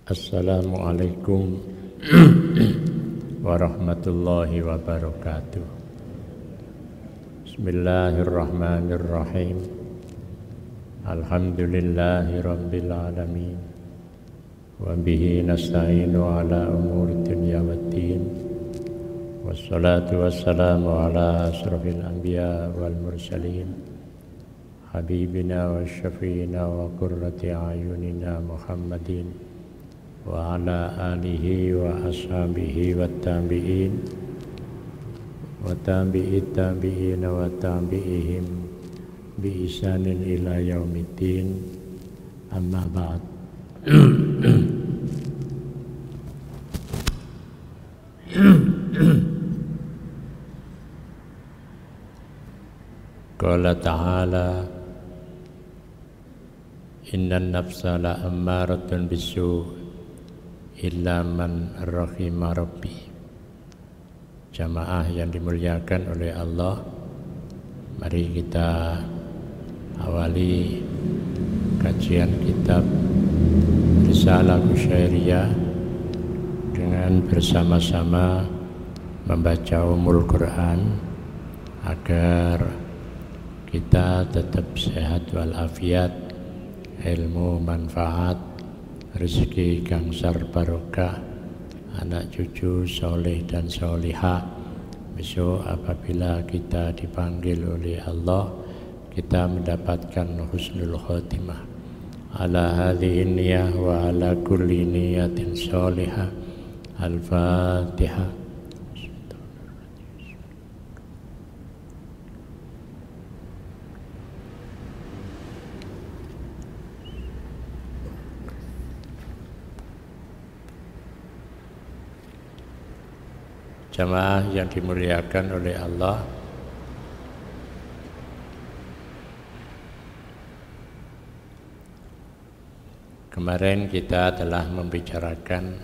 Assalamualaikum warahmatullahi wabarakatuh. Bismillahirrahmanirrahim. Alhamdulillahi rabbil alamin. Wa bihi nasta'inu ala umuri dunya waddin. Wassalatu wassalamu ala asrafil anbiya wal mursalin. Habibina wa syafiina wa qurrati ayunina Muhammadin wa ala alihi wa ashabihi wa tabi'in wa tabi'it tabi'in wa tabi'ihim bi ihsanin ila yaumiddin, amma ba'd. Qala ta'ala innan nafsa la ammaratun bisu' illa man rahima rabbi. Jamaah yang dimuliakan oleh Allah, mari kita awali kajian kitab Risalah Kusyairiyah dengan bersama-sama membaca Ummul Quran agar kita tetap sehat walafiat, ilmu manfaat, rezeki gangsar barokah, anak cucu soleh dan solihah. Besok apabila kita dipanggil oleh Allah, kita mendapatkan husnul khotimah. Ala hadhihi niyah wa ala kulli niyatin solihah. Al-Fatihah. Jamaah yang dimuliakan oleh Allah, kemarin kita telah membicarakan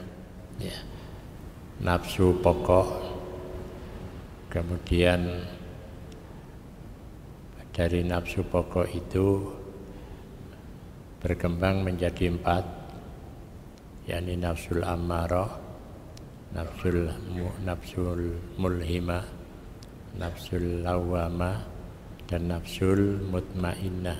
nafsu pokok, kemudian dari nafsu pokok itu berkembang menjadi 4, yakni nafsul ammarah, nafsul mulhimah, nafsul lawamah, dan nafsul mutmainnah.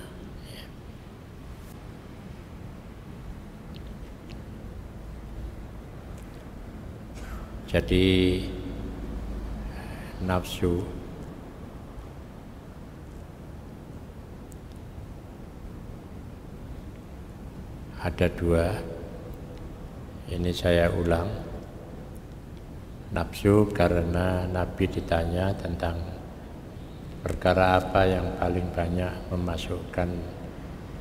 Jadi nafsu ada 2. Ini saya ulang. Nafsu karena Nabi ditanya tentang perkara apa yang paling banyak memasukkan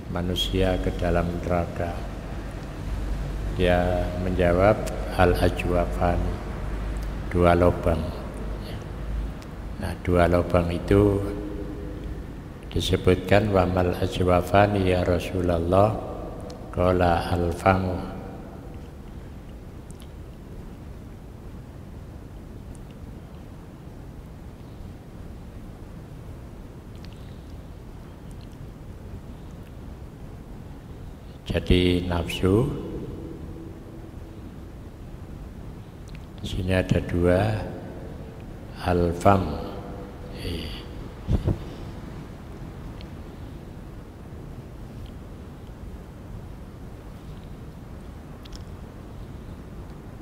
manusia ke dalam neraka. Dia menjawab al-ajwafani, 2 lubang. Nah, 2 lubang itu disebutkan wamal ajwafani ya Rasulullah, qala al-famu. Jadi nafsu di sini ada 2, al-fam.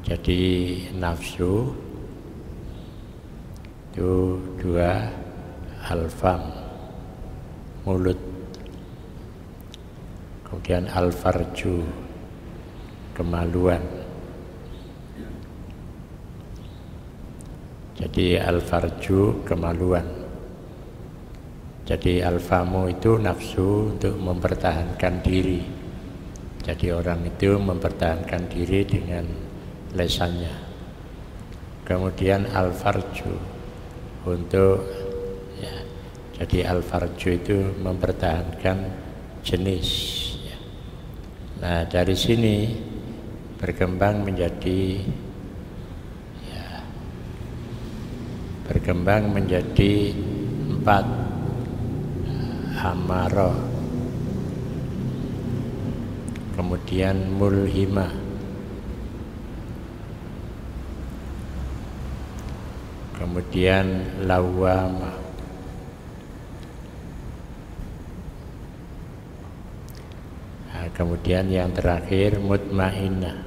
Jadi nafsu itu 2, al-fam, mulut. Kemudian al-farju, kemaluan. Jadi al-farju, kemaluan. Jadi al-famu itu nafsu untuk mempertahankan diri. Jadi orang itu mempertahankan diri dengan lesannya. Kemudian al-farju untuk jadi al-farju itu mempertahankan jenis. Nah, dari sini berkembang menjadi berkembang menjadi 4 amarah, kemudian mulhimah, kemudian lawwamah, nah, kemudian yang terakhir mutmainnah.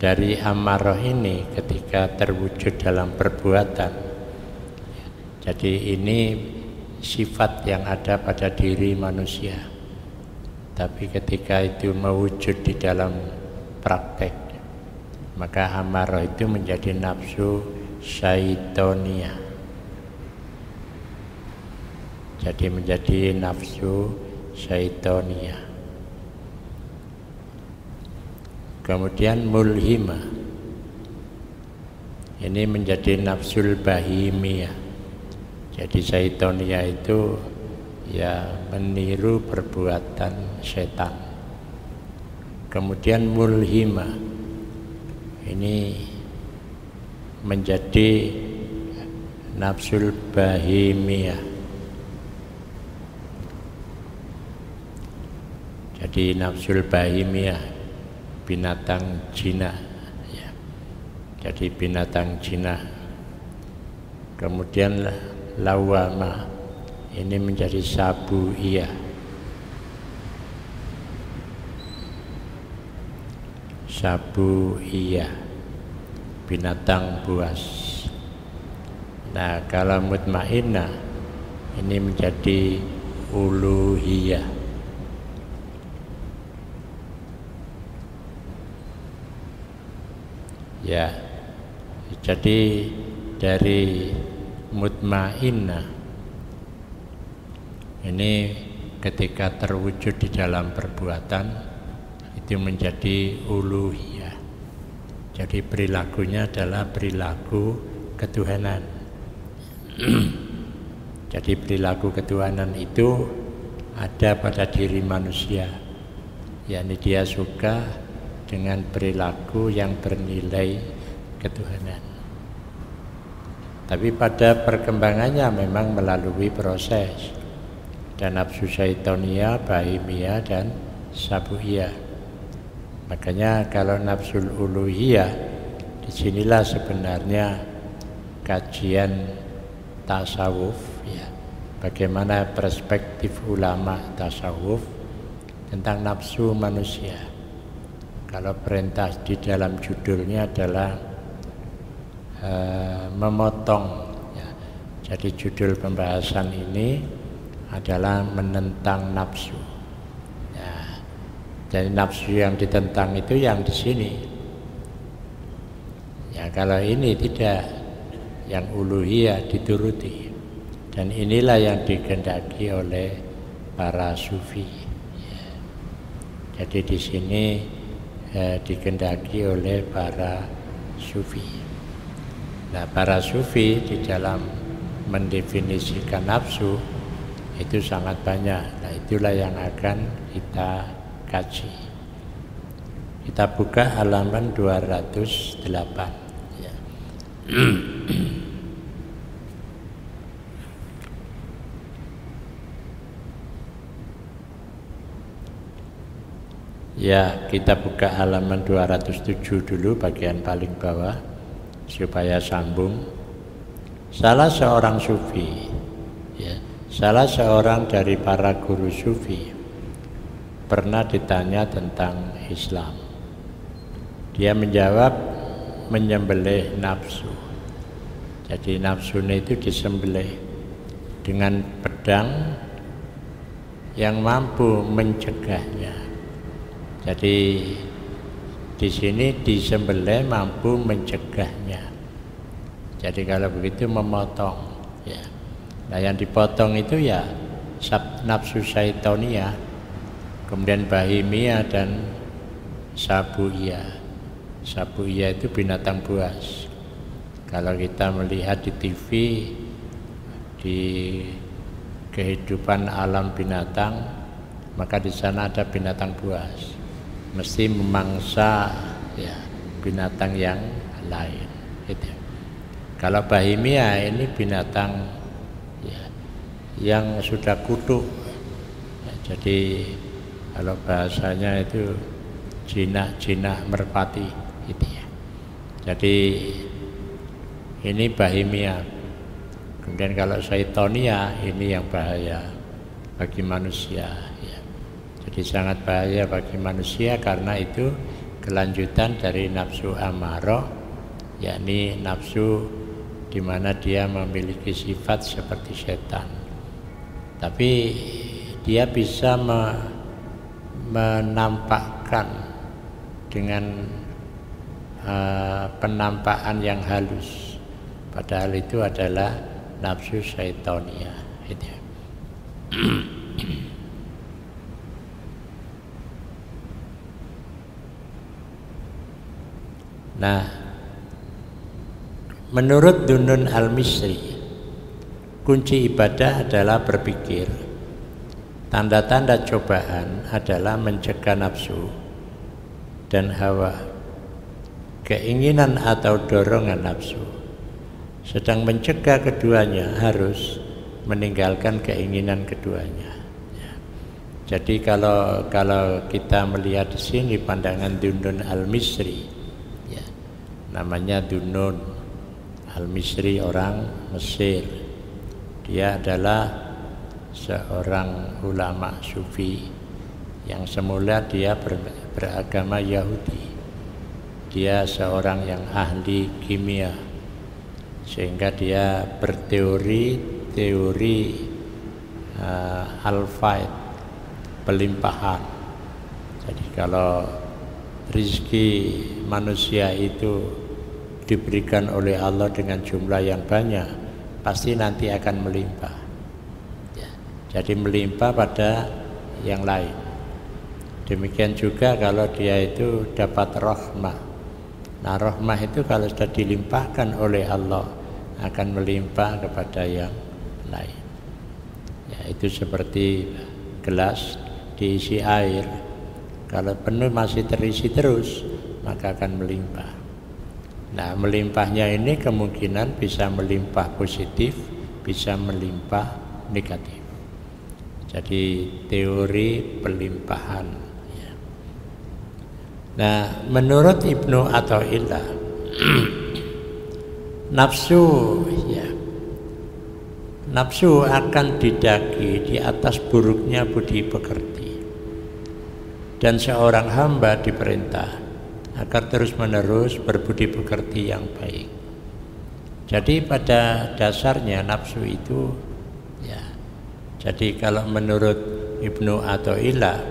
Dari amarah ini ketika terwujud dalam perbuatan, jadi ini sifat yang ada pada diri manusia, tapi ketika itu mewujud di dalam praktek, maka amarah itu menjadi nafsu syaitoniyah. Jadi menjadi nafsu syaitoniyah. Kemudian mulhimah, ini menjadi nafsul bahimiyah. Jadi syaitoniyah itu ya meniru perbuatan setan. Kemudian mulhimah, ini menjadi nafsul bahimiyah. Jadi nafsul bahimiyah, binatang jinah ya. Jadi binatang jinah. Kemudian lawwamah, ini menjadi sabuiyah. Sabuiyah, binatang buas. Nah, kalau mutmainnah ini menjadi uluhiyah. Ya, jadi dari mutmainnah ini ketika terwujud di dalam perbuatan itu menjadi uluhiyah. Jadi perilakunya adalah perilaku ketuhanan. Jadi perilaku ketuhanan itu ada pada diri manusia, yakni dia suka dengan perilaku yang bernilai ketuhanan. Tapi pada perkembangannya memang melalui proses dan nafsu syaitoniyah, bahimiyah dan sabuiyah. Makanya kalau nafsul uluhiyah, disinilah sebenarnya kajian tasawuf ya. Bagaimana perspektif ulama tasawuf tentang nafsu manusia. Kalau perintah di dalam judulnya adalah memotong ya. Jadi judul pembahasan ini adalah menentang nafsu ya. Jadi nafsu yang ditentang itu yang di sini ya. Kalau ini tidak, yang uluhiyah dituruti, dan inilah yang dikehendaki oleh para sufi ya. Jadi di sini dikehendaki oleh para sufi. Nah, para sufi di dalam mendefinisikan nafsu itu sangat banyak. Nah, itulah yang akan kita kaji. Kita buka halaman 208 ya. Ya, kita buka halaman 207 dulu bagian paling bawah supaya sambung. Salah seorang sufi ya, salah seorang dari para guru sufi pernah ditanya tentang Islam. Dia menjawab menyembelih nafsu. Jadi nafsunya itu disembelih dengan pedang yang mampu mencegahnya. Jadi di sini disembelih mampu mencegahnya. Jadi kalau begitu memotong ya. Nah, yang dipotong itu ya nafsu syaitoniyah, kemudian bahimiyah dan sabuiyah. Sabuiyah itu binatang buas. Kalau kita melihat di TV, di kehidupan alam binatang, maka di sana ada binatang buas. Mesti memangsa ya binatang yang lain gitu. Kalau bahimiyah ini binatang ya, yang sudah kutuk Jadi kalau bahasanya itu jinak-jinak merpati gitu ya. Jadi ini bahimia. Kemudian kalau syaitonia ini yang bahaya bagi manusia ya. Jadi sangat bahaya bagi manusia karena itu kelanjutan dari nafsu amarah, yakni nafsu di mana dia memiliki sifat seperti setan. Tapi dia bisa menampakkan dengan penampakan yang halus, padahal itu adalah nafsu syaitonia itu. Nah, menurut Dunun Al-Misri, kunci ibadah adalah berpikir. Tanda-tanda cobaan adalah mencegah nafsu dan hawa, keinginan atau dorongan nafsu. Sedang mencegah keduanya harus meninggalkan keinginan keduanya. Ya. Jadi kalau kita melihat di sini pandangan Dunun Al-Misri, ya, namanya Dunun Al-Misri orang Mesir. Dia adalah seorang ulama sufi yang semula dia beragama Yahudi. Dia seorang yang ahli kimia, sehingga dia berteori al-faid, pelimpahan. Jadi kalau rezeki manusia itu diberikan oleh Allah dengan jumlah yang banyak, pasti nanti akan melimpah ya. Jadi melimpah pada yang lain. Demikian juga kalau dia itu dapat rahmah. Nah, rahmah itu kalau sudah dilimpahkan oleh Allah akan melimpah kepada yang lain. Ya, itu seperti gelas diisi air. Kalau penuh masih terisi terus, maka akan melimpah. Nah, melimpahnya ini kemungkinan bisa melimpah positif, bisa melimpah negatif. Jadi teori pelimpahan. Ya. Nah, menurut Ibnu Athaillah, nafsu akan didaki di atas buruknya budi pekerti, dan seorang hamba diperintah agar terus-menerus berbudi pekerti yang baik. Jadi pada dasarnya nafsu itu ya. Jadi kalau menurut Ibnu Athaillah,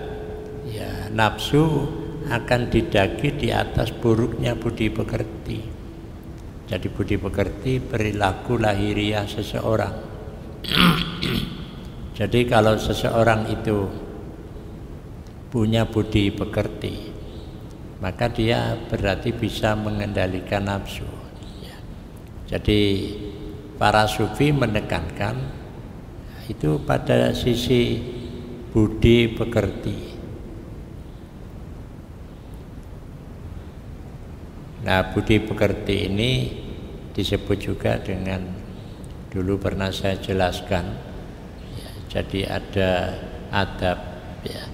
ya, nafsu akan didaki di atas buruknya budi pekerti. Jadi budi pekerti perilaku lahiriah seseorang. Jadi kalau seseorang itu punya budi pekerti, maka dia berarti bisa mengendalikan nafsu. Ya. Jadi para sufi menekankan itu pada sisi budi pekerti. Nah, budi pekerti ini disebut juga dengan, dulu pernah saya jelaskan ya, jadi ada adab ya,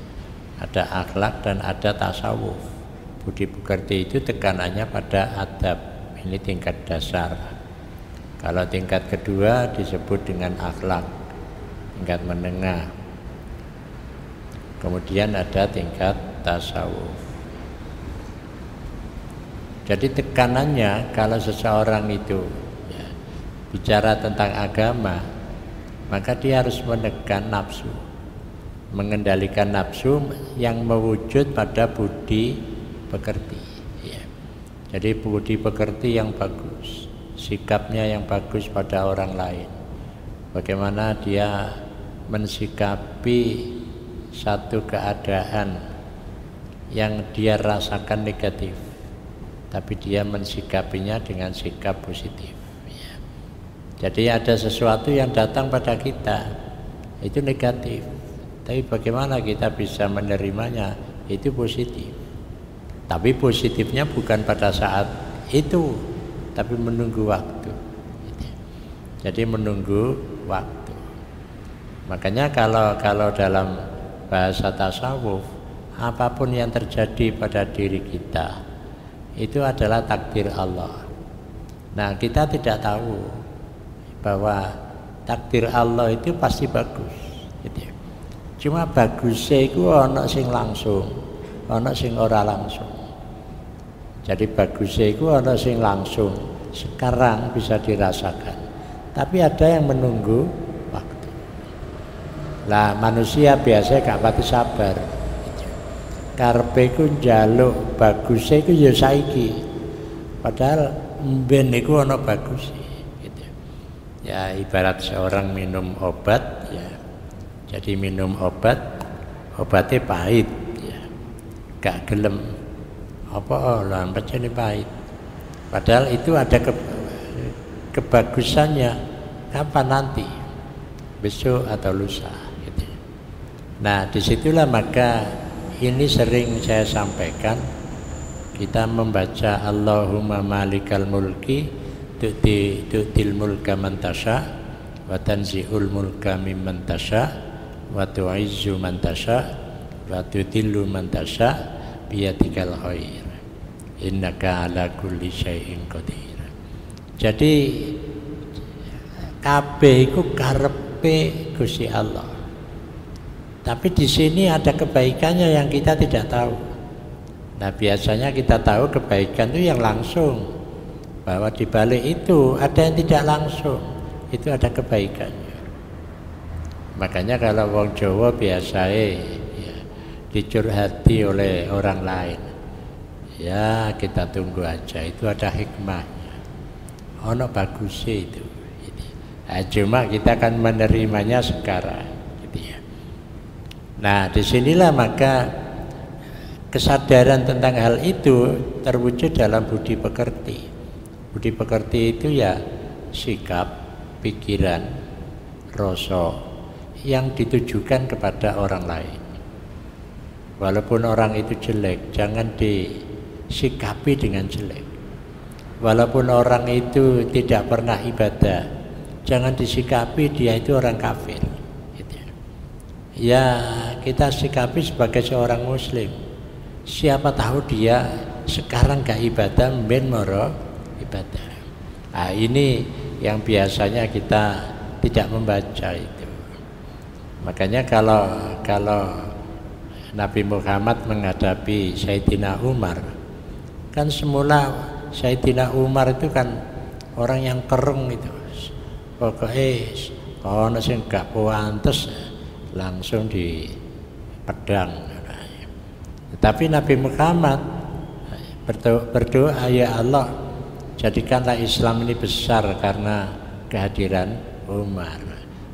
ada akhlak dan ada tasawuf. Budi pekerti itu tekanannya pada adab, ini tingkat dasar. Kalau tingkat kedua disebut dengan akhlak, tingkat menengah. Kemudian ada tingkat tasawuf. Jadi tekanannya kalau seseorang itu ya, bicara tentang agama, maka dia harus menekan nafsu, mengendalikan nafsu yang mewujud pada budi pekerti ya. Jadi budi pekerti yang bagus, sikapnya yang bagus pada orang lain, bagaimana dia mensikapi satu keadaan yang dia rasakan negatif, tapi dia mensikapinya dengan sikap positif ya. Jadi ada sesuatu yang datang pada kita itu negatif, tapi bagaimana kita bisa menerimanya itu positif. Tapi positifnya bukan pada saat itu, tapi menunggu waktu. Jadi menunggu waktu. Makanya kalau dalam bahasa tasawuf, apapun yang terjadi pada diri kita itu adalah takdir Allah. Nah, kita tidak tahu bahwa takdir Allah itu pasti bagus gitu. Cuma bagusnya itu ana sing langsung, ana sing ora langsung. Jadi bagusnya itu ana sing langsung, sekarang bisa dirasakan. Tapi ada yang menunggu waktu. Lah manusia biasanya gak pati sabar. Karepe ku njaluk bagusnya iku ya saiki. Padahal mben iku ana bagus gitu. Ya ibarat seorang minum obat ya. Jadi minum obatnya pahit ya. Gak gelem apa lah pancene pahit. Padahal itu ada kebagusannya kapan nanti, besok atau lusa gitu. Nah disitulah maka ini sering saya sampaikan, kita membaca Allahumma malikal mulki tu'til mulka man tasha wa tanzi'ul mulka mimman tasha wa tu'izzu man tasha wa tudillu man tasha biyadikal khair innaka ala kulli syai'in qadir. Jadi kabeh iku karepe Gusti Allah. Tapi di sini ada kebaikannya yang kita tidak tahu. Nah, biasanya kita tahu kebaikan itu yang langsung. Bahwa di balik itu ada yang tidak langsung. Itu ada kebaikannya. Makanya kalau wong Jawa biasanya ya, dicurhati oleh orang lain. Ya, kita tunggu aja, itu ada hikmahnya. Ono bagusnya itu. Nah, cuma kita akan menerimanya sekarang. Gitu ya. Nah, disinilah maka kesadaran tentang hal itu terwujud dalam budi pekerti. Budi pekerti itu ya sikap, pikiran, rasa yang ditujukan kepada orang lain. Walaupun orang itu jelek, jangan disikapi dengan jelek. Walaupun orang itu tidak pernah ibadah, jangan disikapi dia itu orang kafir gitu. Ya kita sikapi sebagai seorang muslim. Siapa tahu dia sekarang gak ibadah, mben moro ibadah. Nah ini yang biasanya kita tidak membaca itu. Makanya kalau Nabi Muhammad menghadapi Sayyidina Umar, kan semula Sayyidina Umar itu kan orang yang kereng itu. Pokoknya kalau sing gak pantes langsung dipedang. Tetapi Nabi Muhammad berdoa, ya Allah, jadikanlah Islam ini besar karena kehadiran Umar.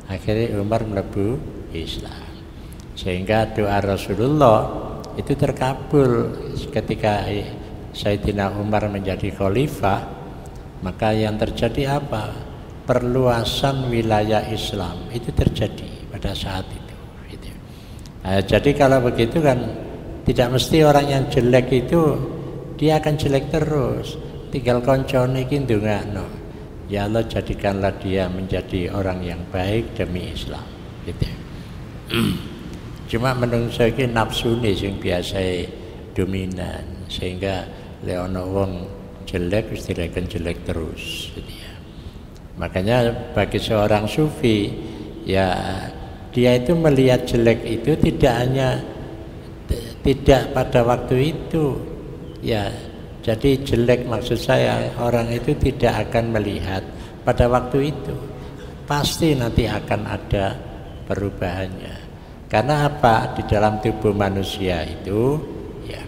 Akhirnya Umar mlebu Islam. Sehingga doa Rasulullah itu terkabul ketika Sayyidina Umar menjadi khalifah. Maka yang terjadi apa? Perluasan wilayah Islam itu terjadi pada saat itu. Nah, jadi kalau begitu kan tidak mesti orang yang jelek itu dia akan jelek terus. Tinggal koncone iki ndongakno. Ya Allah, jadikanlah dia menjadi orang yang baik demi Islam. Gitu. Cuma menungso iki nafsune sing biasa dominan, sehingga lek ana wong jelek wis direken jelek terus gitu ya. Makanya bagi seorang sufi ya dia itu melihat jelek itu tidak pada waktu itu ya. Jadi jelek maksud saya orang itu tidak akan melihat pada waktu itu, pasti nanti akan ada perubahannya. Karena apa? Di dalam tubuh manusia itu ya,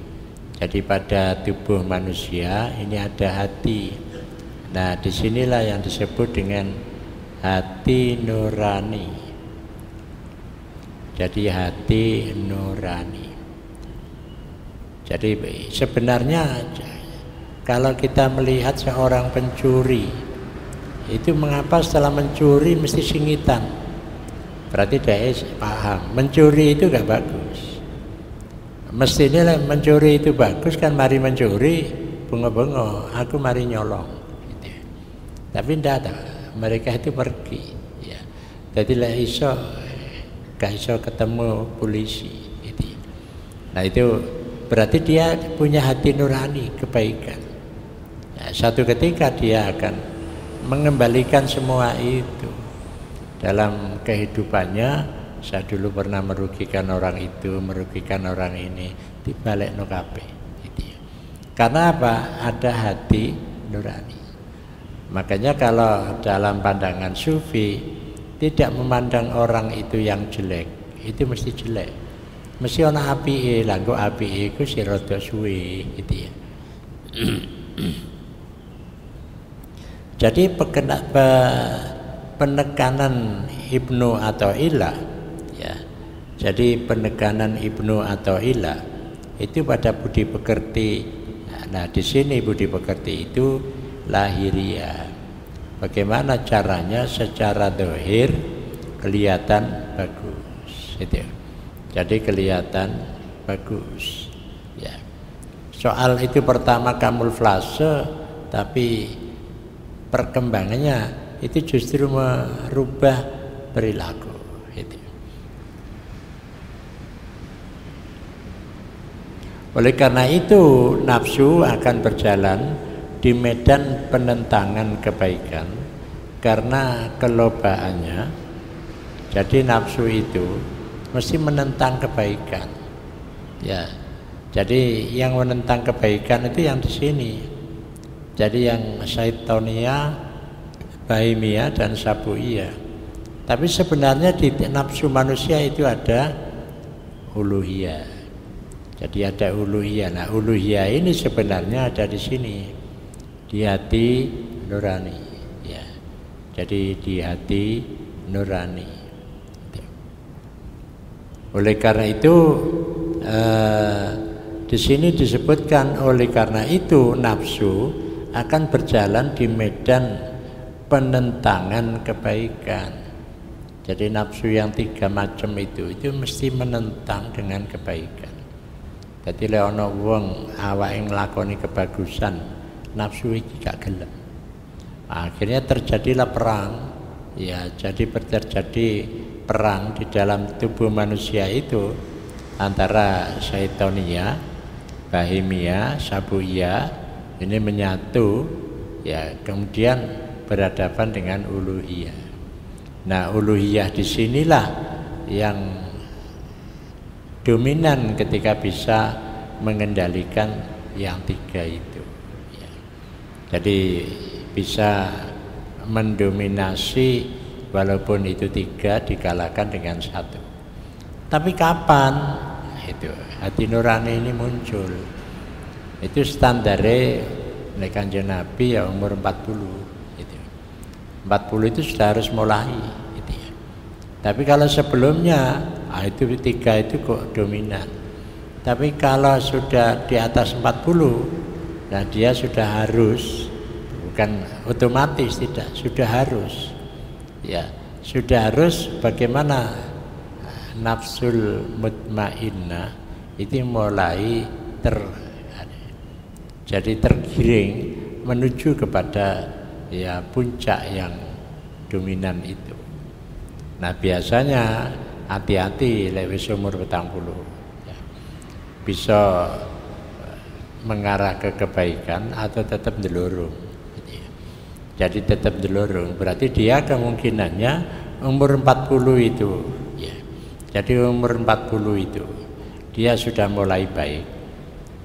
jadi pada tubuh manusia ini ada hati. Nah disinilah yang disebut dengan hati nurani. Jadi hati nurani. Jadi sebenarnya kalau kita melihat seorang pencuri itu mengapa setelah mencuri mesti singitan? Berarti dia paham mencuri itu gak bagus. Mestinya mencuri itu bagus kan, mari mencuri bunga-bunga, aku mari nyolong gitu. Tapi tidak ada, mereka itu pergi ya. Jadi lah iso gak iso ketemu polisi gitu. Nah itu berarti dia punya hati nurani kebaikan. Nah, satu ketika dia akan mengembalikan semua itu dalam kehidupannya. Saya dulu pernah merugikan orang itu, merugikan orang ini, dibalik no kabeh gitu ya. Karena apa? Ada hati nurani. Makanya kalau dalam pandangan sufi tidak memandang orang itu yang jelek, itu mesti jelek. Mesti ana apike, lha kok apike iku sing rada suwe gitu ya. Jadi penekanan Ibnu Athaillah ya. Jadi penekanan Ibnu Athaillah itu pada budi pekerti. Nah, di sini budi pekerti itu lahiriah. Bagaimana caranya secara zahir kelihatan bagus itu. Jadi kelihatan bagus ya. Soal itu pertama kamuflase, tapi perkembangannya itu justru merubah perilaku itu. Oleh karena itu nafsu akan berjalan di medan penentangan kebaikan karena kelobaannya. Jadi nafsu itu mesti menentang kebaikan ya. Jadi yang menentang kebaikan itu yang di sini. Jadi yang Syaitonia, Bahimia dan Sabuia. Tapi sebenarnya di nafsu manusia itu ada uluhiyah. Jadi ada uluhiyah. Nah, uluhiyah ini sebenarnya ada di sini. Di hati nurani ya. Jadi di hati nurani. Oleh karena itu di sini disebutkan oleh karena itu nafsu akan berjalan di medan penentangan kebaikan. Jadi nafsu yang 3 macam itu mesti menentang dengan kebaikan. Jadi lek ana wong awake nglakoni kebagusan, nafsu iki gak gelem. Akhirnya terjadilah perang. Ya, jadi terjadi perang di dalam tubuh manusia itu antara Syaitonia, Bahimia, Sabuia ini menyatu ya, kemudian berhadapan dengan uluhiyah. Nah, uluhiyah disinilah yang dominan ketika bisa mengendalikan yang 3 itu ya. Jadi bisa mendominasi walaupun itu 3 dikalahkan dengan 1. Tapi kapan itu hati nurani ini muncul? Itu standarnya nek Kanjeng Nabi ya umur 40 gitu. 40 itu sudah harus mulai gitu ya. Tapi kalau sebelumnya itu 3 itu kok dominan. Tapi kalau sudah di atas 40, nah dia sudah harus, bukan otomatis, tidak, sudah harus ya, sudah harus. Bagaimana nafsul mutmainnah itu mulai jadi tergiring menuju kepada ya puncak yang dominan itu. Nah, biasanya hati-hati lek wis umur 40 ya. Bisa mengarah ke kebaikan atau tetap ndelurung gitu ya. Jadi tetap ndelurung berarti dia kemungkinannya umur 40 itu ya. Jadi umur 40 itu dia sudah mulai baik.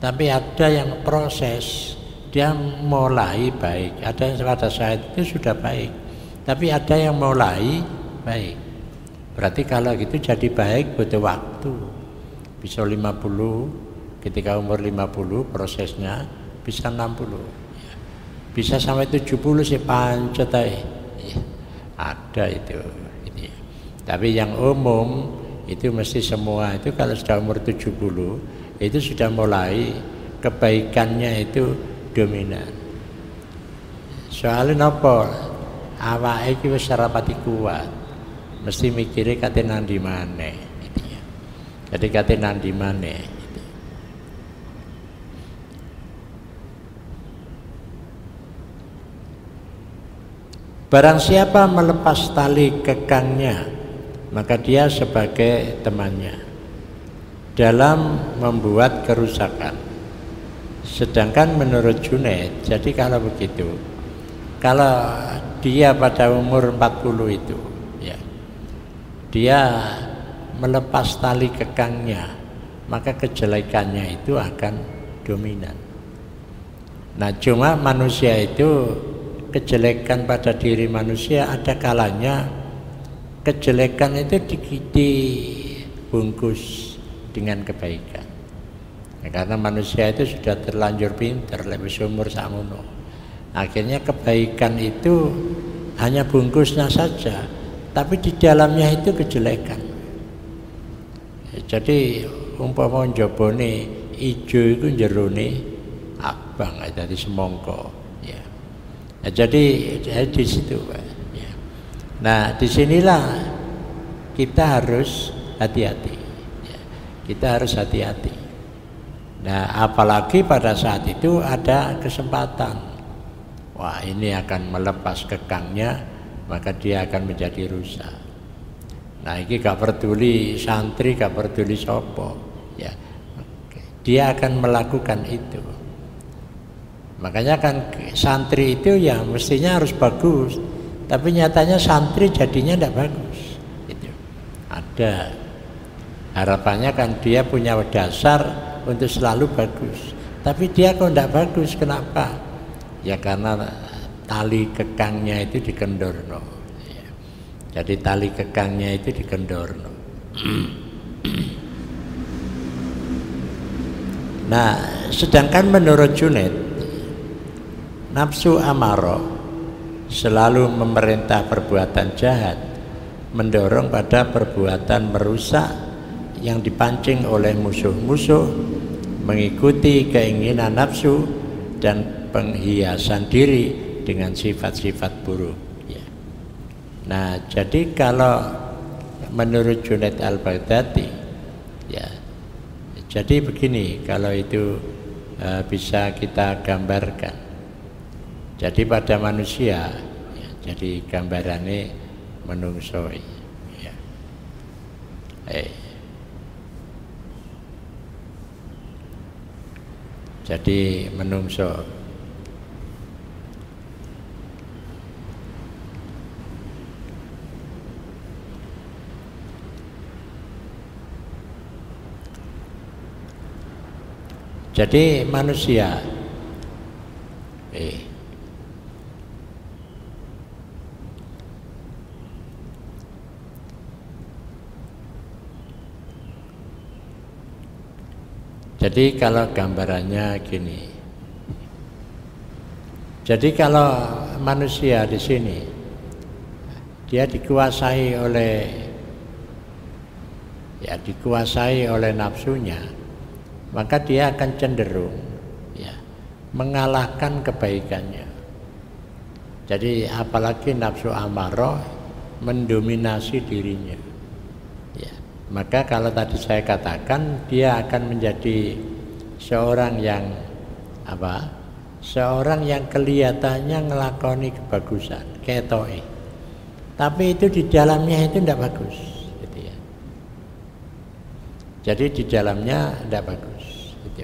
Tapi ada yang proses dia mulai baik, ada yang pada saat itu sudah baik. Tapi ada yang mulai baik. Berarti kalau gitu jadi baik butuh waktu. Bisa 50, ketika umur 50 prosesnya bisa 60 ya. Bisa sampai 70 sih pancet ya. Ada itu ya. Tapi yang umum itu mesti semua itu kalau sudah umur 70 itu sudah mulai kebaikannya itu dominan. Soalnya apa? Awake iki wis rapati kuat. Mesti mikire kate nang ndi maneh gitu ya. Jadi kate nang ndi maneh gitu. Barang siapa melepas tali kekangnya maka dia sebagai temannya dalam membuat kerusakan. Sedangkan menurut Junaid, jadi kalau begitu, kalau dia pada umur 40 itu, ya, dia melepas tali kekangnya, maka kejelekannya itu akan dominan. Nah, cuma manusia itu, kejelekan pada diri manusia ada kalanya kejelekan itu dibungkus dengan kebaikan. Ya, karena manusia itu sudah terlanjur pinter, lebih umur sakmono. Akhirnya kebaikan itu hanya bungkusnya saja, tapi di dalamnya itu kejelekan. Ya, jadi umpama njabane ijo iku jerone abang, jadi semongko. Ya. Nah, jadi di situ, Pak. Ya. Nah, disinilah kita harus hati-hati. Ya. Kita harus hati-hati. Nah, apalagi pada saat itu ada kesempatan. Wah, ini akan melepas kekangnya, maka dia akan menjadi rusak. Nah, ini gak peduli santri, gak peduli sopo, ya, dia akan melakukan itu. Makanya kan santri itu ya mestinya harus bagus, tapi nyatanya santri jadinya tidak bagus. Itu ada harapannya kan dia punya dasar untuk selalu bagus, tapi dia kok tidak bagus. Kenapa? Ya karena tali kekangnya itu dikendorno. Ya. Jadi tali kekangnya itu dikendorno. Nah, sedangkan menurut Junaid, nafsu amarah selalu memerintah perbuatan jahat, mendorong pada perbuatan merusak yang dipancing oleh musuh-musuh, mengikuti keinginan nafsu dan penghiasan diri dengan sifat-sifat buruk. Ya. Nah, jadi kalau menurut Junaid al-Baghdadi, ya, jadi begini, kalau itu bisa kita gambarkan. Jadi pada manusia, ya, jadi gambarannya menungso. Ya. Jadi menungso. Jadi manusia Jadi kalau gambarannya gini. Jadi kalau manusia di sini dia dikuasai oleh nafsunya, maka dia akan cenderung ya mengalahkan kebaikannya. Jadi apalagi nafsu amarah mendominasi dirinya. Maka kalau tadi saya katakan dia akan menjadi seorang yang seorang yang kelihatannya ngelakoni kebagusan, ketoke. Tapi itu di dalamnya itu tidak bagus, gitu ya. Jadi di dalamnya tidak bagus, gitu.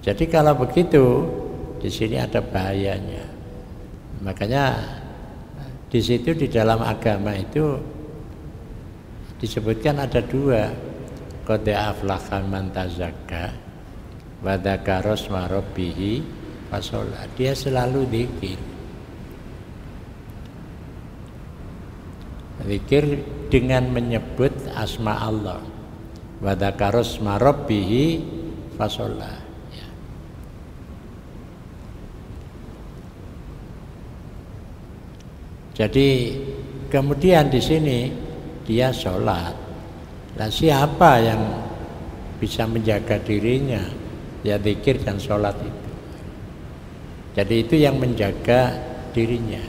Jadi kalau begitu di sini ada bahayanya. Makanya di situ di dalam agama itu disebutkan ada dua, qad aflaha man tazakka wa dzakara asma rabbih fasholla. Dia selalu zikir dengan menyebut asma Allah, wa dzakara asma rabbih fasholla. Ya. Jadi kemudian di sini dia sholat. Nah, siapa yang bisa menjaga dirinya? Ya zikir dan sholat itu. Jadi itu yang menjaga dirinya.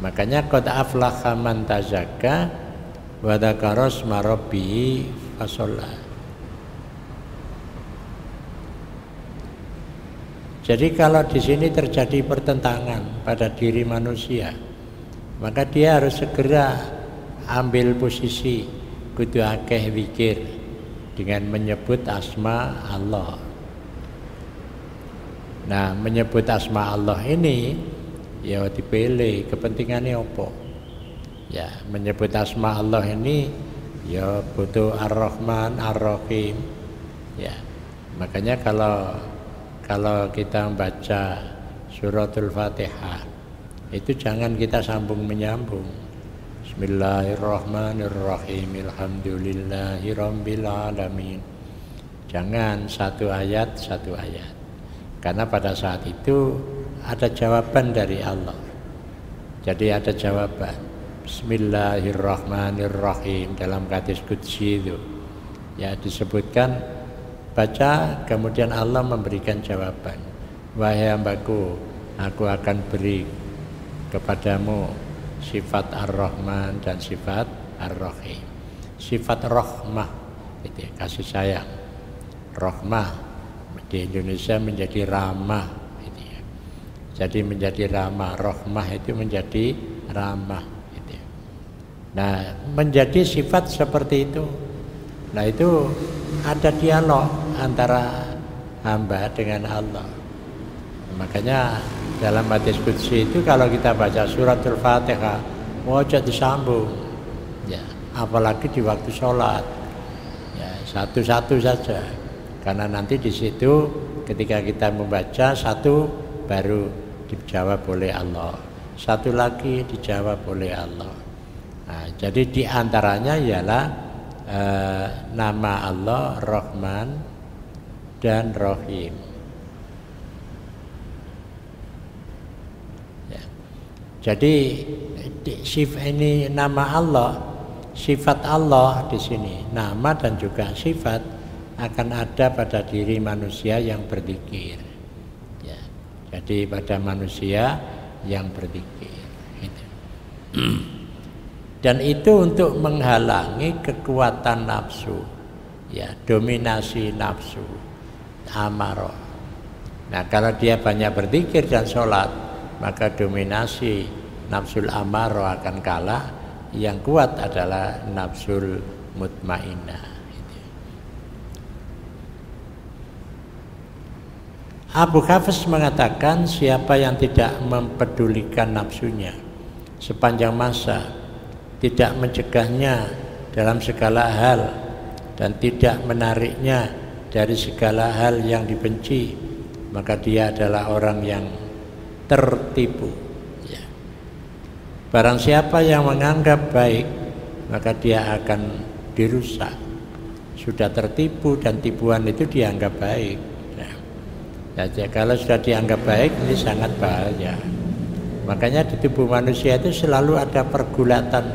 Makanya qad aflaha man tazakka wa dzakara asma rabbih fasholla. Jadi kalau di sini terjadi pertentangan pada diri manusia, maka dia harus segera ambil posisi kudu akeh zikir dengan menyebut asma Allah. Nah, menyebut asma Allah ini ya dipilih kepentingannya apa? Ya, menyebut asma Allah ini ya butuh Ar-Rahman, Ar-Rahim. Ya. Makanya kalau kita membaca suratul Fatihah itu jangan kita sambung menyambung. Bismillahirrahmanirrahim. Alhamdulillahirabbil alamin. Jangan satu ayat. Karena pada saat itu ada jawaban dari Allah. Jadi ada jawaban. Bismillahirrahmanirrahim dalam hadis qudsi itu. Ya disebutkan baca kemudian Allah memberikan jawaban. Wahai hambaku, aku akan beri kepadamu sifat Ar-Rahman dan sifat Ar-Rahim. Sifat rahmah itu ya, kasih sayang. Rahmah di Indonesia menjadi ramah itu ya. Jadi menjadi ramah, rahmah itu menjadi ramah gitu ya. Nah, menjadi sifat seperti itu. Nah, itu ada dialog antara hamba dengan Allah. Makanya dalam hadis qudsi itu kalau kita baca suratul Fatihah wajib disambung. Ya, apalagi di waktu sholat. Ya, satu-satu saja. Karena nanti di situ ketika kita membaca satu baru dijawab oleh Allah. Satu lagi dijawab oleh Allah. Nah, jadi di antaranya ialah nama Allah Rahman dan Rahim. Ya. Jadi ini nama Allah, sifat Allah di sini, nama dan juga sifat akan ada pada diri manusia yang berzikir. Ya. Jadi pada manusia yang berzikir. Gitu. Dan itu untuk menghalangi kekuatan nafsu, ya, dominasi nafsu, amarah. Nah, kalau dia banyak berzikir dan sholat, maka dominasi nafsul amarah akan kalah. Yang kuat adalah nafsul mutmainnah. Abu Hafiz mengatakan siapa yang tidak mempedulikan nafsunya sepanjang masa, tidak mencegahnya dalam segala hal dan tidak menariknya dari segala hal yang dibenci, maka dia adalah orang yang tertipu. Ya. Barang siapa yang menganggap baik, maka dia akan dirusak. Sudah tertipu dan tipuan itu dianggap baik. Ya, kalau sudah dianggap baik ini sangat bahaya. Makanya di tubuh manusia itu selalu ada pergulatan.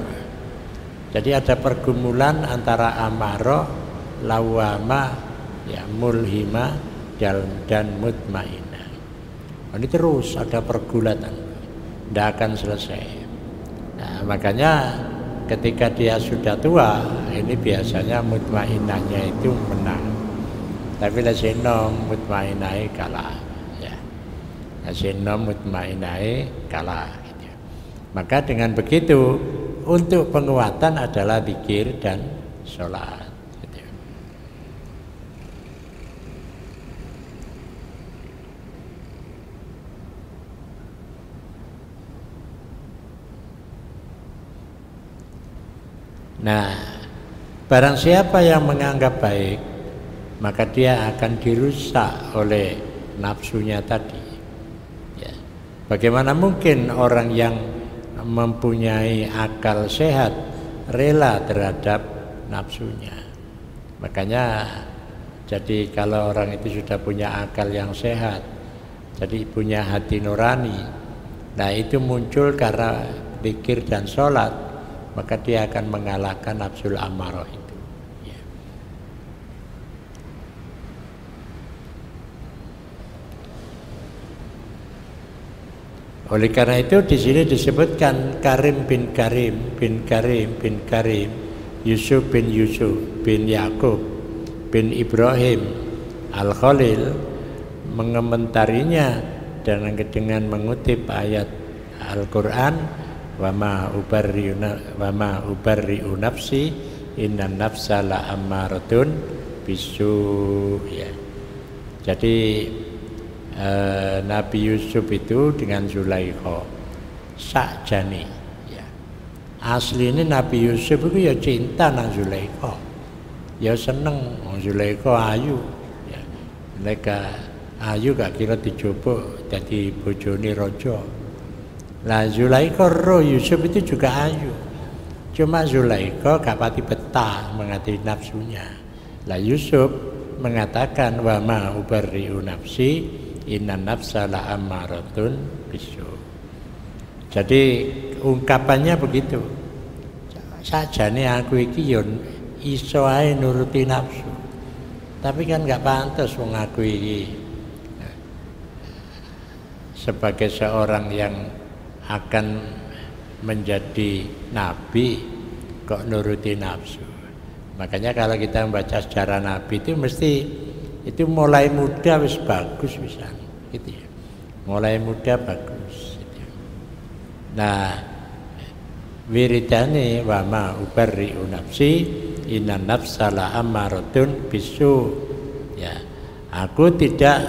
Jadi ada pergumulan antara amarah, lawamah, ya, mulhimah dan mutmainnah. Ini terus ada pergulatan, tidak akan selesai. Nah, makanya ketika dia sudah tua, ini biasanya mutmainnahnya itu menang. Tapi lasinom mutmainnah kalah. Ya. Lasinom mutmainnah kalah. Gitu. Maka dengan begitu untuk penguatan adalah zikir dan sholat. Gitu. Nah, barang siapa yang menganggap baik, maka dia akan dirusak oleh nafsunya tadi. Ya. Bagaimana mungkin orang yang mempunyai akal sehat rela terhadap nafsunya? Makanya jadi kalau orang itu sudah punya akal yang sehat, jadi punya hati nurani, nah itu muncul karena zikir dan sholat, maka dia akan mengalahkan nafsul amarah itu. Oleh karena itu di sini disebutkan Karim bin Karim bin Karim bin Karim, Yusuf bin Yakub bin Ibrahim Al-Khalil mengomentarinya dan dengan mengutip ayat Al-Quran, wa ma ubarri'u nafsi innan nafsa la ammaratun bisu, ya. Jadi Nabi Yusuf itu dengan Zulaikha sakjane, ya. Asline Nabi Yusuf itu ya cinta nang Zulaikha, ya seneng Zulaikha ayu, ya. Mereka ayu gak kira dijupuk jadi bojone raja. Lah Zulaikha roh Yusuf itu juga ayu, cuma Zulaikha gak pati betah menghati nafsunya. Lah Yusuf mengatakan wa ma ubarri'u nafsi innan nafsa la ammaratun bisu. Jadi ungkapannya begitu. Sajane aku iki yo iso ae nuruti nafsu. Tapi kan gak pantas wong aku iki sebagai seorang yang akan menjadi nabi kok nuruti nafsu. Makanya kalau kita membaca sejarah Nabi itu mesti itu mulai muda wis bagus bisa, gitu ya. Mulai muda bagus. Gitu. Nah, wiridane wa ma ubarri'u nafsi innan nafsa la ammaratun bisu. Ya, aku tidak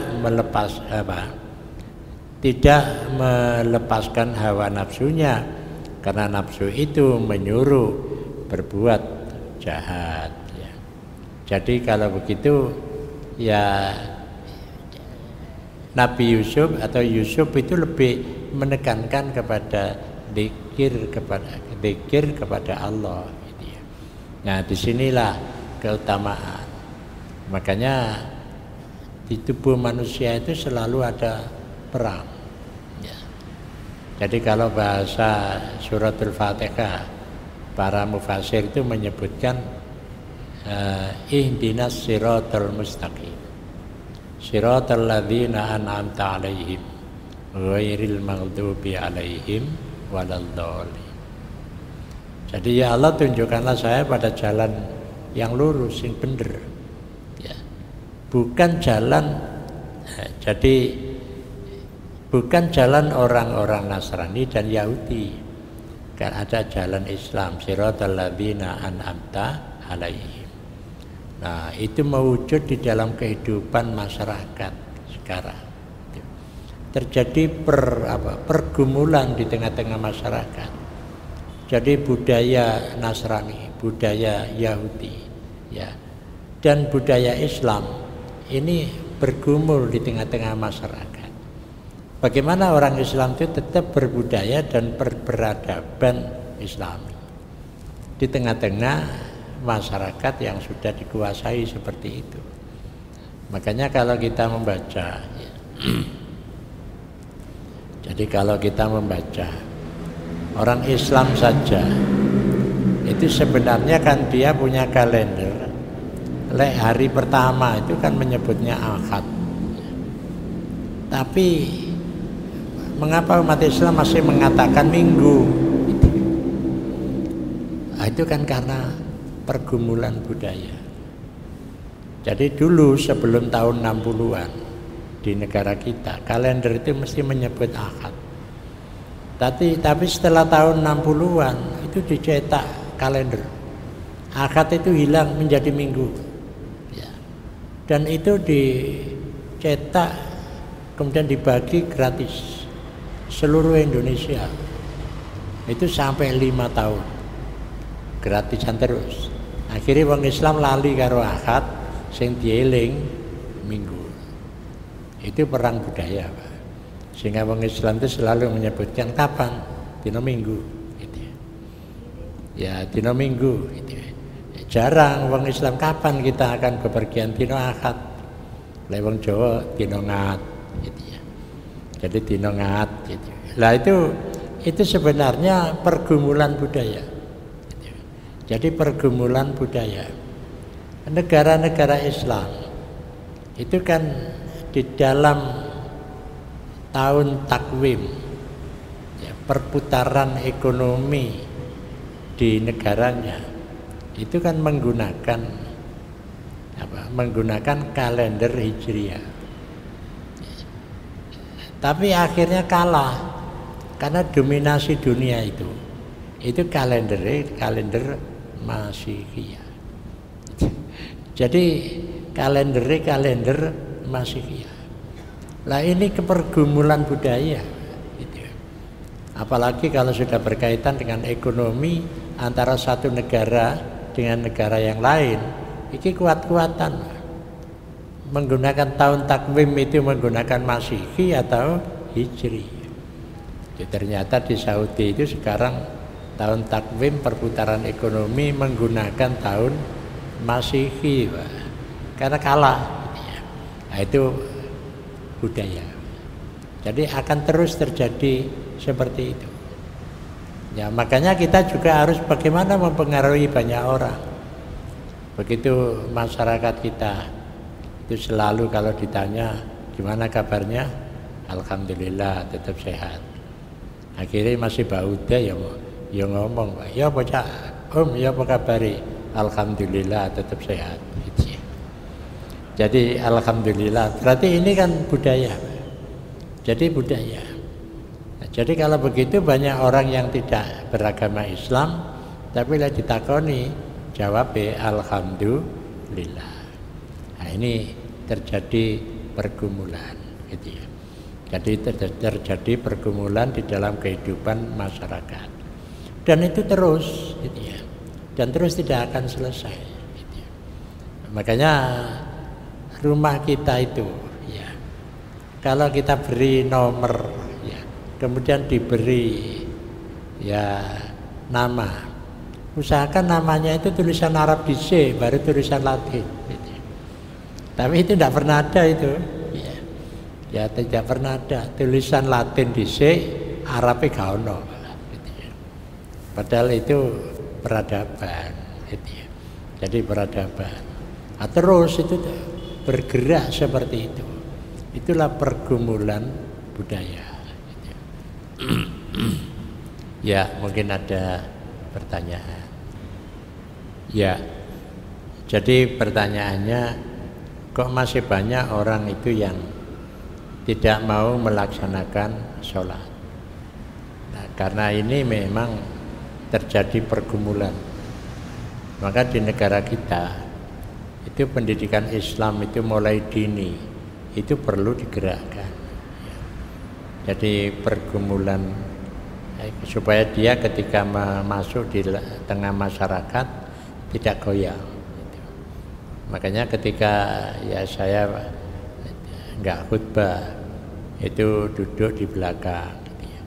melepaskan hawa nafsunya karena nafsu itu menyuruh berbuat jahat, ya. Jadi kalau begitu ya Nabi Yusuf atau Yusuf itu lebih menekankan kepada dzikir kepada Allah, gitu ya. Nah disinilah keutamaan. Makanya di tubuh manusia itu selalu ada perang, ya. Jadi kalau bahasa suratul Fatihah para mufasir itu menyebutkan ihdinas siratal mustaqim siratal ladzina an'amta 'alaihim ghairil maghdubi 'alaihim waladdallin. Jadi ya Allah tunjukkanlah saya pada jalan yang lurus, yang benar, ya. Bukan jalan bukan jalan orang-orang Nasrani dan Yahudi. Kan ada jalan Islam, siratal ladzina an'amta 'alaihim. Nah, itu mewujud di dalam kehidupan masyarakat sekarang. Terjadi pergumulan di tengah-tengah masyarakat. Jadi budaya Nasrani, budaya Yahudi, ya, dan budaya Islam ini bergumul di tengah-tengah masyarakat. Bagaimana orang Islam itu tetap berbudaya dan berperadaban Islami di tengah-tengah masyarakat yang sudah dikuasai seperti itu. Makanya kalau kita membaca, ya, jadi kalau kita membaca orang Islam saja itu sebenarnya kan dia punya kalender. Hari pertama itu kan menyebutnya Ahad, tapi mengapa umat Islam masih mengatakan Minggu? Nah, itu kan karena pergumulan budaya. Jadi dulu sebelum tahun 60-an di negara kita, kalender itu mesti menyebut Ahad. Tapi setelah tahun 60-an itu dicetak kalender. Ahad itu hilang menjadi Minggu. Ya. Dan itu dicetak kemudian dibagi gratis seluruh Indonesia. Itu sampai 5 tahun gratisan terus. Akhirnya wong Islam lali karo Ahad, sing dieling Minggu. Itu perang budaya, Pak. Sehingga wong Islam itu selalu menyebutkan kapan? Dino Minggu, gitu. Ya, dino Minggu, gitu. Jarang wong Islam kapan kita akan bepergian dino Ahad. Lah wong Jawa dino Ngat, gitu ya. Jadi dino Ngat, gitu. Lah itu sebenarnya pergumulan budaya. Gitu. Jadi pergumulan budaya. Negara-negara Islam itu kan di dalam tahun takwim, ya, perputaran ekonomi di negaranya itu kan menggunakan kalender Hijriah. Tapi akhirnya kalah karena dominasi dunia itu kalender Masihiyah. Jadi kalender Masihiyah. Lah ini kepergumulan budaya gitu. Apalagi kalau sudah berkaitan dengan ekonomi antara satu negara dengan negara yang lain, ini kuat-kuatan menggunakan tahun takwim itu menggunakan Masihi atau Hijri. Jadi ternyata di Saudi itu sekarang tahun takwim perputaran ekonomi menggunakan tahun Masihi, Pak. Karena kalah gitu ya. Nah, itu budaya. Jadi akan terus terjadi seperti itu. Ya, makanya kita juga harus bagaimana mempengaruhi banyak orang. Begitu masyarakat kita itu selalu kalau ditanya gimana kabarnya, alhamdulillah tetap sehat. Akhirnya masih bauda ya ngomong, ya apa cak, ya apa kabari, alhamdulillah tetap sehat. Gitu ya. Jadi alhamdulillah, berarti ini kan budaya. Jadi budaya. Nah, jadi kalau begitu banyak orang yang tidak beragama Islam, tapi lah ditakoni jawab alhamdulillah. Nah, ini terjadi pergumulan, gitu ya. Jadi terjadi pergumulan di dalam kehidupan masyarakat, dan itu terus, gitu ya, dan terus tidak akan selesai. Gitu ya. Makanya rumah kita itu, ya, kalau kita beri nomor, ya, kemudian diberi, ya, nama, usahakan namanya itu tulisan Arab dhisik, baru tulisan Latin. Gitu. Tapi itu tidak pernah ada itu. Ya tidak pernah ada tulisan Latin dhisik, Arabnya gak ono. Gitu ya. Padahal itu peradaban, gitu ya. Jadi peradaban. Nah, terus itu bergerak seperti itu. Itulah pergumulan budaya. Gitu ya. Ya, mungkin ada pertanyaan. Ya. Jadi pertanyaannya, kok masih banyak orang itu yang tidak mau melaksanakan sholat. Nah, karena ini memang terjadi pergumulan. Maka di negara kita itu pendidikan Islam itu mulai dini itu perlu digerakkan. Jadi pergumulan supaya dia ketika masuk di tengah masyarakat tidak goyah. Makanya ketika ya saya enggak khutbah itu duduk di belakang gitu ya.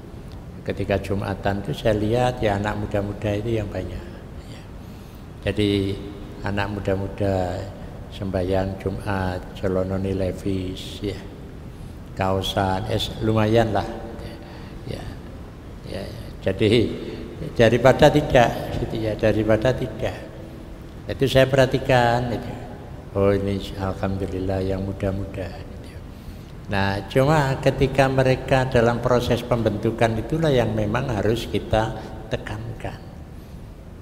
Ketika Jumatan itu saya lihat ya anak muda-muda itu yang banyak ya. Jadi anak muda-muda sembahyang Jumat celononi levis ya, kaosan lumayan lah ya. Ya, jadi daripada tidak gitu ya, daripada tidak itu saya perhatikan itu. Oh ini alhamdulillah yang muda-muda. Nah, cuma ketika mereka dalam proses pembentukan itulah yang memang harus kita tekankan.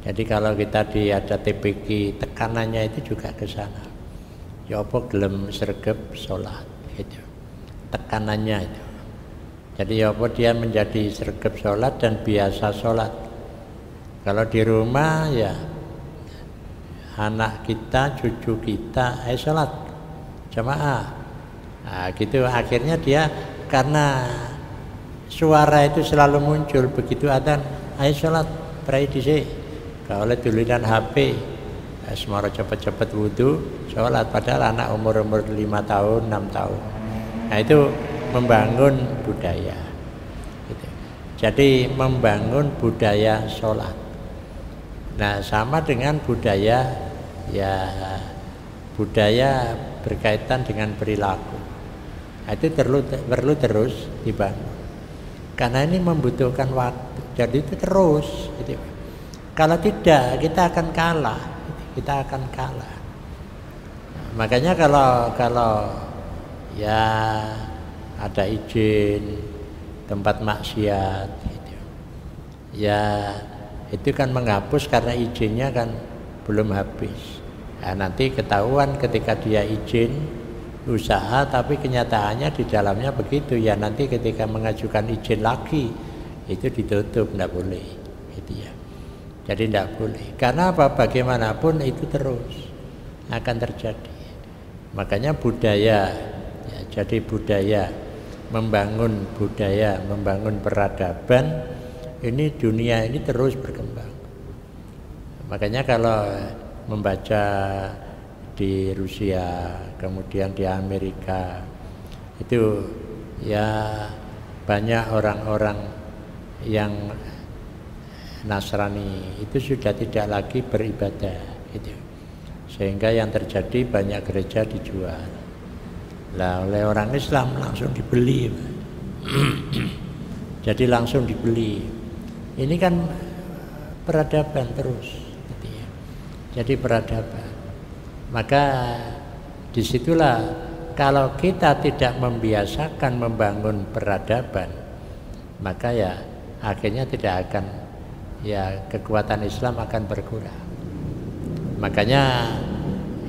Jadi kalau kita ada TPQ, tekanannya itu juga ke sana. Ya apa gelem sregep sholat gitu. Tekanannya itu. Jadi ya apa dia menjadi sregep sholat dan biasa sholat. Kalau di rumah ya anak kita, cucu kita, sholat jamaah. Nah, gitu akhirnya dia karena suara itu selalu muncul begitu adzan, ayo sholat, prai dhisik. Kalau tulisan HP, semua cepet-cepet wudu, sholat padahal anak umur 5 tahun, 6 tahun. Nah, itu membangun budaya. Gitu. Jadi membangun budaya sholat. Nah, sama dengan budaya ya budaya berkaitan dengan perilaku. Itu perlu terus dibangun. Karena ini membutuhkan waktu. Jadi itu terus. Gitu. Kalau tidak, kita akan kalah. Kita akan kalah. Nah, makanya kalau ya ada izin tempat maksiat, gitu. Ya itu kan menghapus karena izinnya kan belum habis. Nah, nanti ketahuan ketika dia izin usaha tapi kenyataannya di dalamnya begitu ya, nanti ketika mengajukan izin lagi itu ditutup, tidak boleh, gitu ya. Jadi tidak boleh. Karena apa? Bagaimanapun itu terus akan terjadi. Makanya budaya, ya, jadi budaya, membangun budaya, membangun peradaban, ini dunia ini terus berkembang. Makanya kalau membaca di Rusia, kemudian di Amerika, itu ya banyak orang-orang yang Nasrani itu sudah tidak lagi beribadah, gitu. Sehingga yang terjadi banyak gereja dijual. Lah oleh orang Islam langsung dibeli. Jadi langsung dibeli. Ini kan peradaban terus, gitu ya. Jadi peradaban. Maka disitulah kalau kita tidak membiasakan membangun peradaban, maka ya akhirnya tidak akan, ya kekuatan Islam akan berkurang. Makanya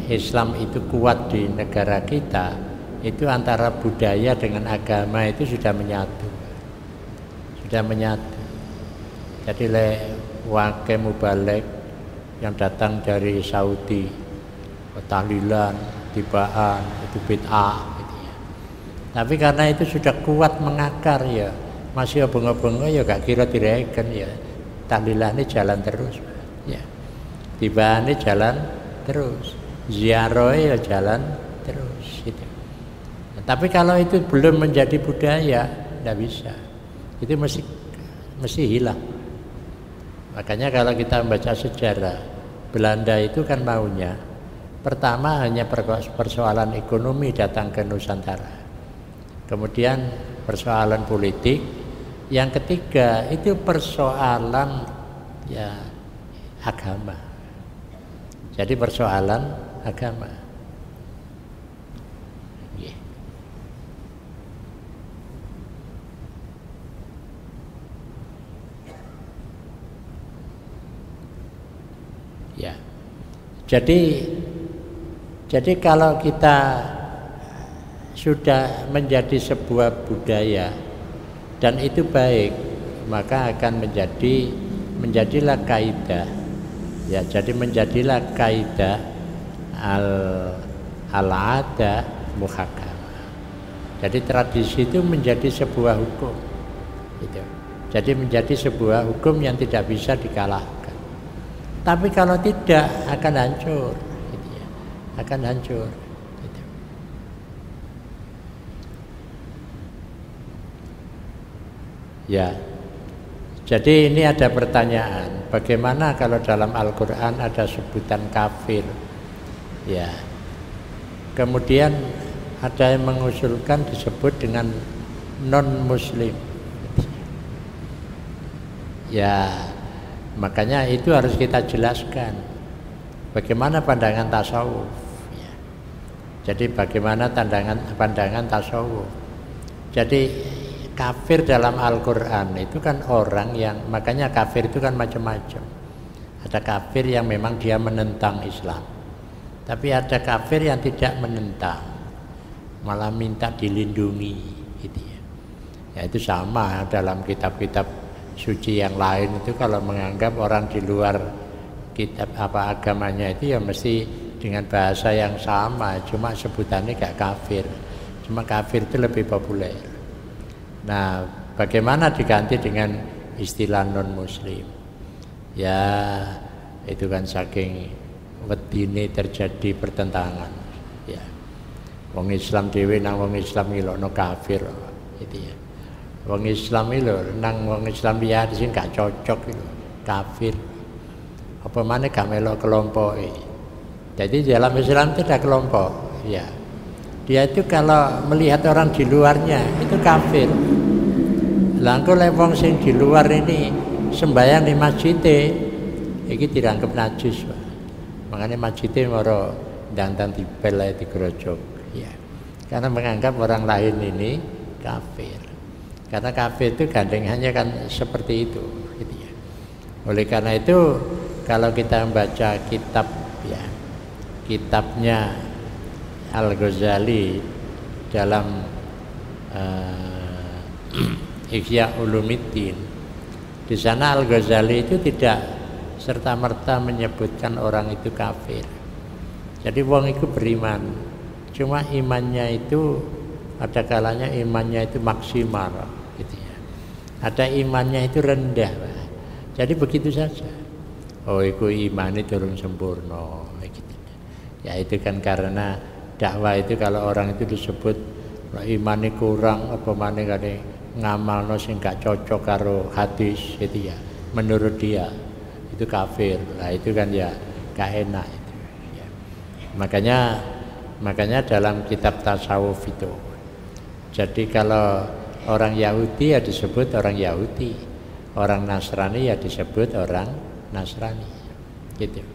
Islam itu kuat di negara kita, itu antara budaya dengan agama itu sudah menyatu. Sudah menyatu. Jadi wake mubalik yang datang dari Saudi, tahlilan, tibaan, itu bid'ah gitu ya. Tapi karena itu sudah kuat mengakar ya, masih obong-obong ya gak kira direken ya. Tahlilan ini jalan terus ya. Tibaan ini jalan terus. Ziarah ya jalan terus gitu. Nah, tapi kalau itu belum menjadi budaya, tidak bisa. Itu mesti hilang. Makanya kalau kita membaca sejarah, Belanda itu kan maunya pertama hanya persoalan ekonomi datang ke Nusantara, kemudian persoalan politik, yang ketiga itu persoalan ya agama. Jadi persoalan agama. Ya. Jadi kalau kita sudah menjadi sebuah budaya dan itu baik, maka akan menjadilah kaidah. Ya, jadi menjadilah kaidah al-ada muhakamah. Jadi tradisi itu menjadi sebuah hukum. Gitu. Jadi menjadi sebuah hukum yang tidak bisa dikalahkan. Tapi kalau tidak akan hancur, gitu ya. Akan hancur. Gitu. Ya, jadi ini ada pertanyaan, bagaimana kalau dalam Al-Quran ada sebutan kafir? Ya, kemudian ada yang mengusulkan disebut dengan non-Muslim. Ya, makanya itu harus kita jelaskan bagaimana pandangan tasawuf ya. Jadi bagaimana pandangan tasawuf. Jadi kafir dalam Al-Quran itu kan orang yang, makanya kafir itu kan macam-macam. Ada kafir yang memang dia menentang Islam, tapi ada kafir yang tidak menentang, malah minta dilindungi gitu ya. Ya itu sama dalam kitab-kitab suci yang lain itu, kalau menganggap orang di luar kitab agamanya itu ya mesti dengan bahasa yang sama, cuma sebutannya gak kafir, cuma kafir itu lebih populer. Nah, bagaimana diganti dengan istilah non muslim? Ya itu kan saking wedine terjadi pertentangan ya. Wong Islam dhewe nang wong Islam ilokno kafir gitu ya. Wong Islam itu nang wong Islam liya sing gak cocok itu kafir. Apa maneh gak melok kelompoke. Jadi dalam Islam itu ada kelompok, ya. Dia itu kalau melihat orang di luarnya itu kafir. Lah engko lek wong sing di luar ini sembahyang di masjid iki dianggap najis, Pak. Makanya masjid moro dandan dipel ae digrojok, ya. Karena menganggap orang lain ini kafir. Karena kafir itu gandengannya kan seperti itu, gitu ya. Oleh karena itu kalau kita membaca kitab ya, kitabnya Al-Ghazali dalam Ihya Ulumuddin Di sana Al-Ghazali itu tidak serta-merta menyebutkan orang itu kafir. Jadi wong itu beriman, cuma imannya itu ada kalanya imannya itu maksimal gitu ya. Ada imannya itu rendah. Jadi begitu saja. Oh, itu iman itu turun sempurna gitu. Ya itu kan karena dakwah itu kalau orang itu disebut imannya kurang apa maneh kane ngamalno sing gak cocok karo hadis itu ya. Menurut dia itu kafir. Nah, itu kan ya gak enak itu. Ya. Makanya dalam kitab tasawuf itu. Jadi kalau orang Yahudi ya disebut orang Yahudi, orang Nasrani ya disebut orang Nasrani, gitu.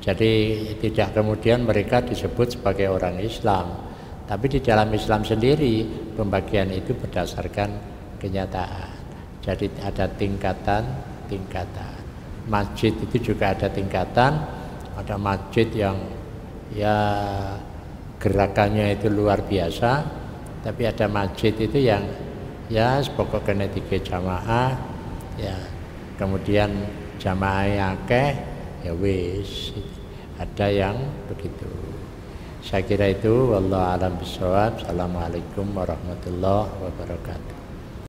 Jadi tidak kemudian mereka disebut sebagai orang Islam, tapi di dalam Islam sendiri pembagian itu berdasarkan kenyataan. Jadi ada tingkatan. Masjid itu juga ada tingkatan. Ada masjid yang ya gerakannya itu luar biasa, tapi ada masjid itu yang ya pokoknya 3 jamaah ya, kemudian jamaah akeh ya wis, ada yang begitu. Saya kira itu, wallahu a'lam bishawab. Assalamualaikum warahmatullahi wabarakatuh.